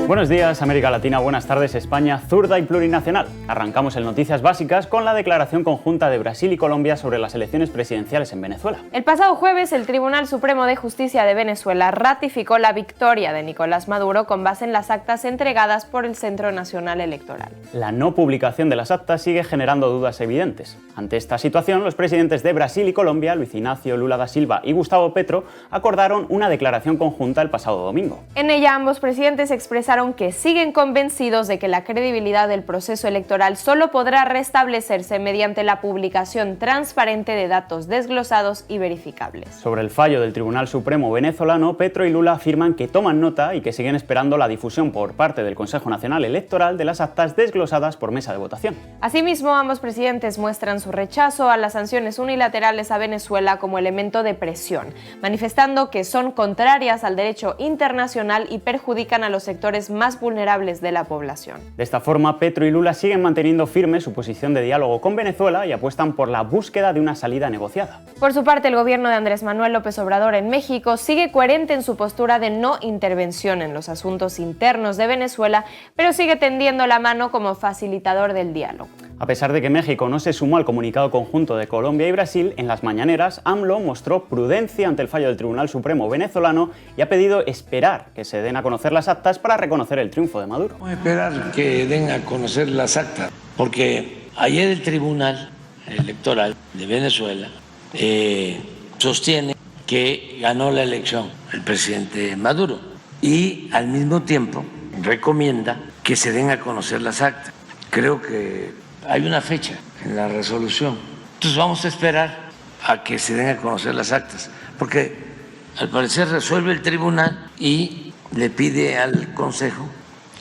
Buenos días, América Latina, buenas tardes, España, zurda y plurinacional. Arrancamos en Noticias Básicas con la declaración conjunta de Brasil y Colombia sobre las elecciones presidenciales en Venezuela. El pasado jueves, el Tribunal Supremo de Justicia de Venezuela ratificó la victoria de Nicolás Maduro con base en las actas entregadas por el Centro Nacional Electoral. La no publicación de las actas sigue generando dudas evidentes. Ante esta situación, los presidentes de Brasil y Colombia, Luis Ignacio Lula da Silva y Gustavo Petro, acordaron una declaración conjunta el pasado domingo. En ella, ambos presidentes expresaron que siguen convencidos de que la credibilidad del proceso electoral solo podrá restablecerse mediante la publicación transparente de datos desglosados y verificables. Sobre el fallo del Tribunal Supremo venezolano, Petro y Lula afirman que toman nota y que siguen esperando la difusión por parte del Consejo Nacional Electoral de las actas desglosadas por mesa de votación. Asimismo, ambos presidentes muestran su rechazo a las sanciones unilaterales a Venezuela como elemento de presión, manifestando que son contrarias al derecho internacional y perjudican a los sectores más vulnerables de la población. De esta forma, Petro y Lula siguen manteniendo firme su posición de diálogo con Venezuela y apuestan por la búsqueda de una salida negociada. Por su parte, el gobierno de Andrés Manuel López Obrador en México sigue coherente en su postura de no intervención en los asuntos internos de Venezuela, pero sigue tendiendo la mano como facilitador del diálogo. A pesar de que México no se sumó al comunicado conjunto de Colombia y Brasil, en las mañaneras AMLO mostró prudencia ante el fallo del Tribunal Supremo venezolano y ha pedido esperar que se den a conocer las actas para reconocer el triunfo de Maduro. Vamos a esperar que den a conocer las actas, porque ayer el Tribunal Electoral de Venezuela sostiene que ganó la elección el presidente Maduro y al mismo tiempo recomienda que se den a conocer las actas. Creo que hay una fecha en la resolución. Entonces vamos a esperar a que se den a conocer las actas, porque al parecer resuelve el tribunal y le pide al Consejo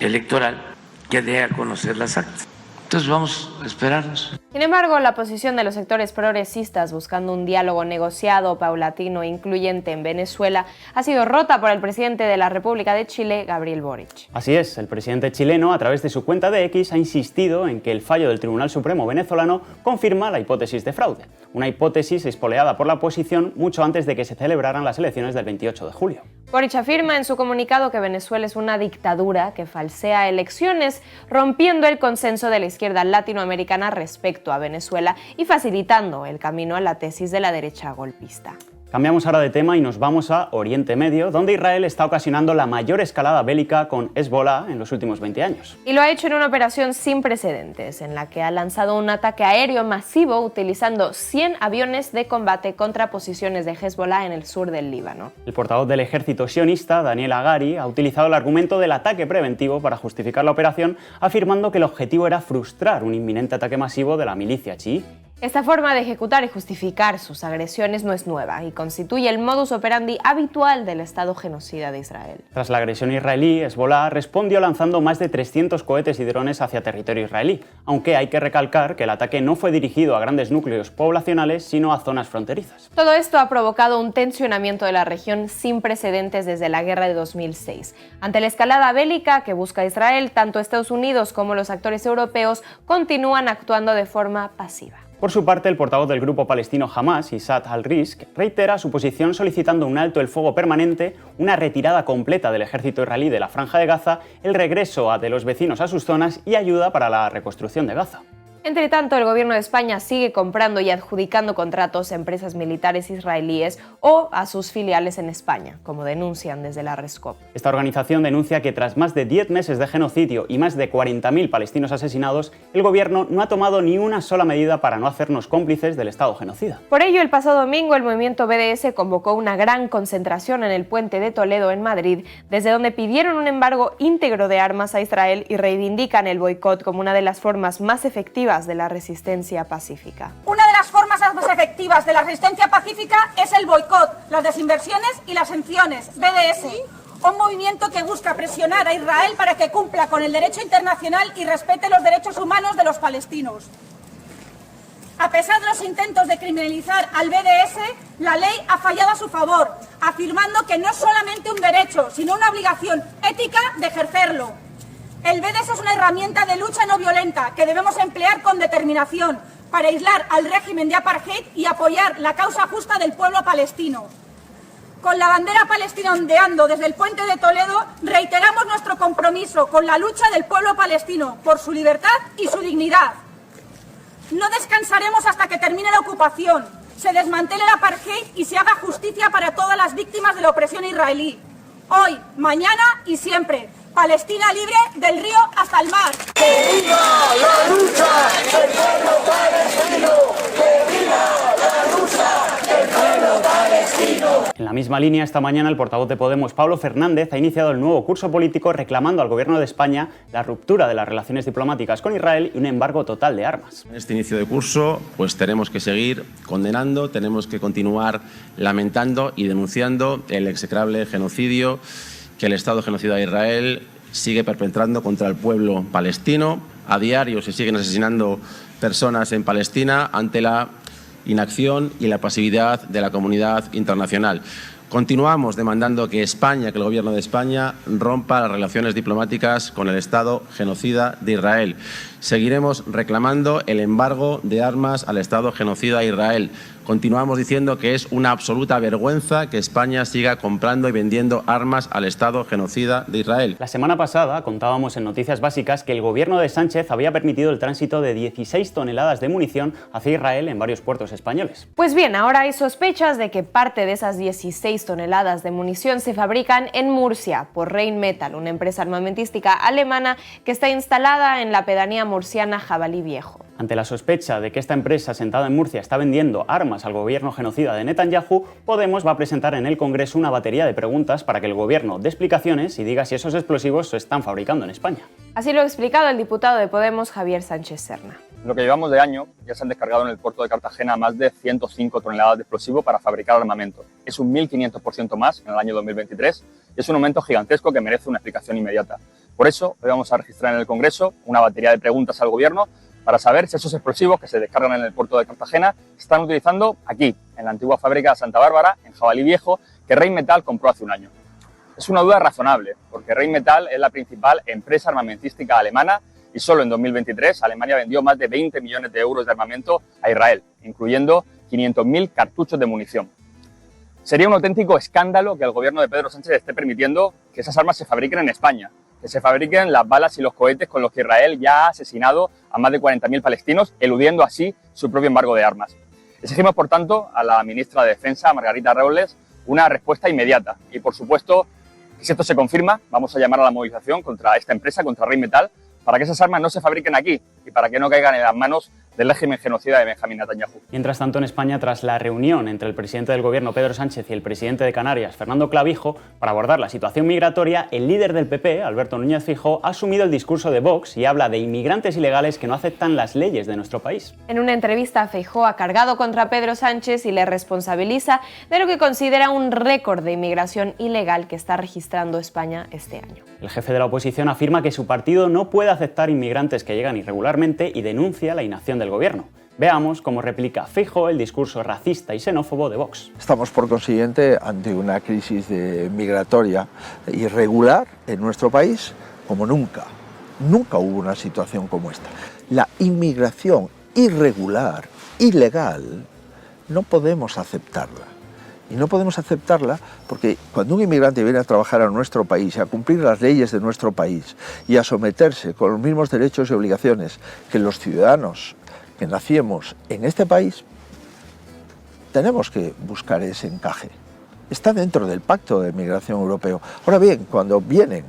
Electoral que dé a conocer las actas. Entonces vamos a esperarnos. Sin embargo, la posición de los sectores progresistas buscando un diálogo negociado, paulatino e incluyente en Venezuela ha sido rota por el presidente de la República de Chile, Gabriel Boric. Así es, el presidente chileno, a través de su cuenta de X, ha insistido en que el fallo del Tribunal Supremo venezolano confirma la hipótesis de fraude, una hipótesis espoleada por la oposición mucho antes de que se celebraran las elecciones del 28 de julio. Boric afirma en su comunicado que Venezuela es una dictadura que falsea elecciones, rompiendo el consenso de la izquierda latinoamericana respecto a Venezuela y facilitando el camino a la tesis de la derecha golpista. Cambiamos ahora de tema y nos vamos a Oriente Medio, donde Israel está ocasionando la mayor escalada bélica con Hezbollah en los últimos 20 años. Y lo ha hecho en una operación sin precedentes, en la que ha lanzado un ataque aéreo masivo utilizando 100 aviones de combate contra posiciones de Hezbollah en el sur del Líbano. El portavoz del ejército sionista, Daniel Hagari, ha utilizado el argumento del ataque preventivo para justificar la operación, afirmando que el objetivo era frustrar un inminente ataque masivo de la milicia chií. Esta forma de ejecutar y justificar sus agresiones no es nueva y constituye el modus operandi habitual del Estado genocida de Israel. Tras la agresión israelí, Hezbollah respondió lanzando más de 300 cohetes y drones hacia territorio israelí, aunque hay que recalcar que el ataque no fue dirigido a grandes núcleos poblacionales, sino a zonas fronterizas. Todo esto ha provocado un tensionamiento de la región sin precedentes desde la guerra de 2006. Ante la escalada bélica que busca Israel, tanto Estados Unidos como los actores europeos continúan actuando de forma pasiva. Por su parte, el portavoz del grupo palestino Hamas, Issad al-Risk, reitera su posición solicitando un alto el fuego permanente, una retirada completa del ejército israelí de la Franja de Gaza, el regreso de los vecinos a sus zonas y ayuda para la reconstrucción de Gaza. Entre tanto, el gobierno de España sigue comprando y adjudicando contratos a empresas militares israelíes o a sus filiales en España, como denuncian desde la Rescop. Esta organización denuncia que tras más de 10 meses de genocidio y más de 40.000 palestinos asesinados, el gobierno no ha tomado ni una sola medida para no hacernos cómplices del Estado genocida. Por ello, el pasado domingo el movimiento BDS convocó una gran concentración en el puente de Toledo en Madrid, desde donde pidieron un embargo íntegro de armas a Israel y reivindican el boicot como una de las formas más efectivas de la resistencia pacífica. Una de las formas más efectivas de la resistencia pacífica es el boicot, las desinversiones y las sanciones, BDS, un movimiento que busca presionar a Israel para que cumpla con el derecho internacional y respete los derechos humanos de los palestinos. A pesar de los intentos de criminalizar al BDS, la ley ha fallado a su favor, afirmando que no es solamente un derecho, sino una obligación ética de ejercerlo. El BDS es una herramienta de lucha no violenta que debemos emplear con determinación para aislar al régimen de apartheid y apoyar la causa justa del pueblo palestino. Con la bandera palestina ondeando desde el puente de Toledo, reiteramos nuestro compromiso con la lucha del pueblo palestino por su libertad y su dignidad. No descansaremos hasta que termine la ocupación, se desmantele el apartheid y se haga justicia para todas las víctimas de la opresión israelí. Hoy, mañana y siempre. Palestina libre del río hasta el mar. ¡Que viva la lucha del pueblo palestino! ¡Que viva la lucha del pueblo palestino! En la misma línea, esta mañana el portavoz de Podemos, Pablo Fernández, ha iniciado el nuevo curso político reclamando al gobierno de España la ruptura de las relaciones diplomáticas con Israel y un embargo total de armas. En este inicio de curso, pues tenemos que seguir condenando, tenemos que continuar lamentando y denunciando el execrable genocidio que el Estado genocida de Israel sigue perpetrando contra el pueblo palestino. A diario se siguen asesinando personas en Palestina ante la inacción y la pasividad de la comunidad internacional. Continuamos demandando que España, que el Gobierno de España rompa las relaciones diplomáticas con el Estado genocida de Israel. Seguiremos reclamando el embargo de armas al Estado genocida de Israel. Continuamos diciendo que es una absoluta vergüenza que España siga comprando y vendiendo armas al Estado genocida de Israel. La semana pasada contábamos en Noticias Básicas que el gobierno de Sánchez había permitido el tránsito de 16 toneladas de munición hacia Israel en varios puertos españoles. Pues bien, ahora hay sospechas de que parte de esas 16 toneladas de munición se fabrican en Murcia por Rheinmetall, una empresa armamentística alemana que está instalada en la pedanía murciana Jabalí Viejo. Ante la sospecha de que esta empresa sentada en Murcia está vendiendo armas al gobierno genocida de Netanyahu, Podemos va a presentar en el Congreso una batería de preguntas para que el gobierno dé explicaciones y diga si esos explosivos se están fabricando en España. Así lo ha explicado el diputado de Podemos, Javier Sánchez Serna. Lo que llevamos de año, ya se han descargado en el puerto de Cartagena más de 105 toneladas de explosivo para fabricar armamento. Es un 1.500% más en el año 2023 y es un aumento gigantesco que merece una explicación inmediata. Por eso, hoy vamos a registrar en el Congreso una batería de preguntas al Gobierno para saber si esos explosivos que se descargan en el puerto de Cartagena se están utilizando aquí, en la antigua fábrica de Santa Bárbara, en Jabalí Viejo, que Rheinmetall compró hace un año. Es una duda razonable, porque Rheinmetall es la principal empresa armamentística alemana y solo en 2023 Alemania vendió más de 20 millones de euros de armamento a Israel, incluyendo 500.000 cartuchos de munición. Sería un auténtico escándalo que el gobierno de Pedro Sánchez esté permitiendo que esas armas se fabriquen en España, que se fabriquen las balas y los cohetes con los que Israel ya ha asesinado a más de 40.000 palestinos, eludiendo así su propio embargo de armas. Exigimos, por tanto, a la ministra de Defensa, Margarita Robles, una respuesta inmediata. Y, por supuesto, si esto se confirma, vamos a llamar a la movilización contra esta empresa, contra Rheinmetall, para que esas armas no se fabriquen aquí y para que no caigan en las manos del régimen genocida de Benjamín Netanyahu. Mientras tanto, en España, tras la reunión entre el presidente del gobierno, Pedro Sánchez, y el presidente de Canarias, Fernando Clavijo, para abordar la situación migratoria, el líder del PP, Alberto Núñez Feijóo, ha asumido el discurso de Vox y habla de inmigrantes ilegales que no aceptan las leyes de nuestro país. En una entrevista, Feijóo ha cargado contra Pedro Sánchez y le responsabiliza de lo que considera un récord de inmigración ilegal que está registrando España este año. El jefe de la oposición afirma que su partido no puede aceptar inmigrantes que llegan irregularmente y denuncia la inacción del gobierno. Veamos cómo replica Feijóo el discurso racista y xenófobo de Vox. Estamos, por consiguiente, ante una crisis migratoria irregular en nuestro país como nunca. Nunca hubo una situación como esta. La inmigración irregular, ilegal, no podemos aceptarla. Y no podemos aceptarla porque cuando un inmigrante viene a trabajar a nuestro país, a cumplir las leyes de nuestro país y a someterse con los mismos derechos y obligaciones que los ciudadanos que nacimos en este país, tenemos que buscar ese encaje. Está dentro del Pacto de Migración Europeo. Ahora bien, cuando vienen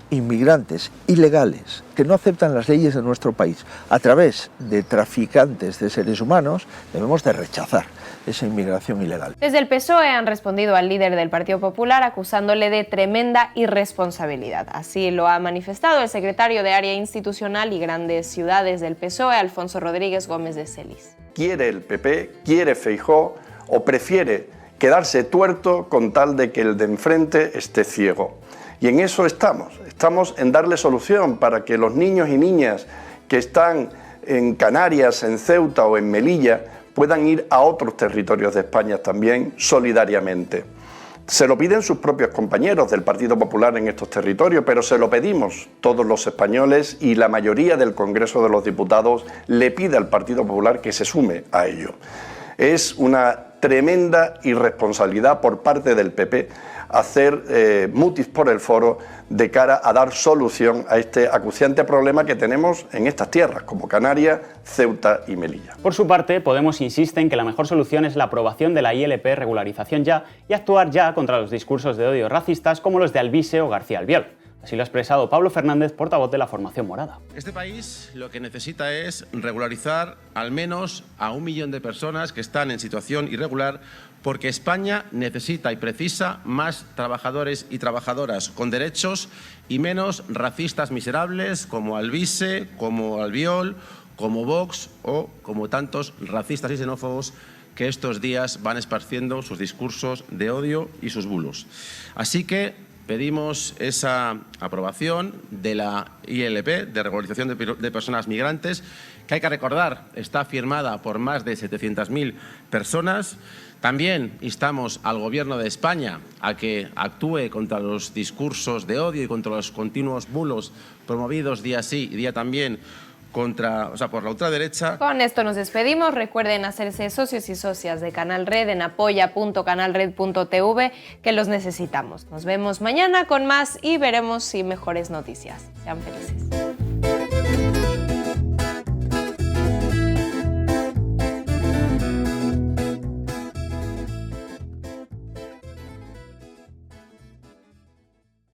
inmigrantes ilegales que no aceptan las leyes de nuestro país a través de traficantes de seres humanos, debemos de rechazar esa inmigración ilegal. Desde el PSOE han respondido al líder del Partido Popular acusándole de tremenda irresponsabilidad. Así lo ha manifestado el secretario de Área Institucional y Grandes Ciudades del PSOE, Alfonso Rodríguez Gómez de Celis. ¿Quiere el PP, quiere Feijóo o prefiere quedarse tuerto con tal de que el de enfrente esté ciego? Y en eso estamos en darle solución para que los niños y niñas que están en Canarias, en Ceuta o en Melilla puedan ir a otros territorios de España también solidariamente. Se lo piden sus propios compañeros del Partido Popular en estos territorios, pero se lo pedimos todos los españoles y la mayoría del Congreso de los Diputados le pide al Partido Popular que se sume a ello. Es una tremenda irresponsabilidad por parte del PP hacer mutis por el foro de cara a dar solución a este acuciante problema que tenemos en estas tierras, como Canarias, Ceuta y Melilla. Por su parte, Podemos insiste en que la mejor solución es la aprobación de la ILP regularización ya y actuar ya contra los discursos de odio racistas como los de Alvise o García Albiol. Así lo ha expresado Pablo Fernández, portavoz de la formación morada. Este país lo que necesita es regularizar al menos a 1 millón de personas que están en situación irregular, porque España necesita y precisa más trabajadores y trabajadoras con derechos y menos racistas miserables como Alvise, como Albiol, como Vox o como tantos racistas y xenófobos que estos días van esparciendo sus discursos de odio y sus bulos. Así que pedimos esa aprobación de la ILP, de regularización de personas migrantes, que hay que recordar está firmada por más de 700.000 personas. También instamos al Gobierno de España a que actúe contra los discursos de odio y contra los continuos bulos promovidos día sí y día también por la ultraderecha. Con esto nos despedimos. Recuerden hacerse socios y socias de Canal Red en apoya.canalred.tv, que los necesitamos. Nos vemos mañana con más y veremos si mejores noticias. Sean felices.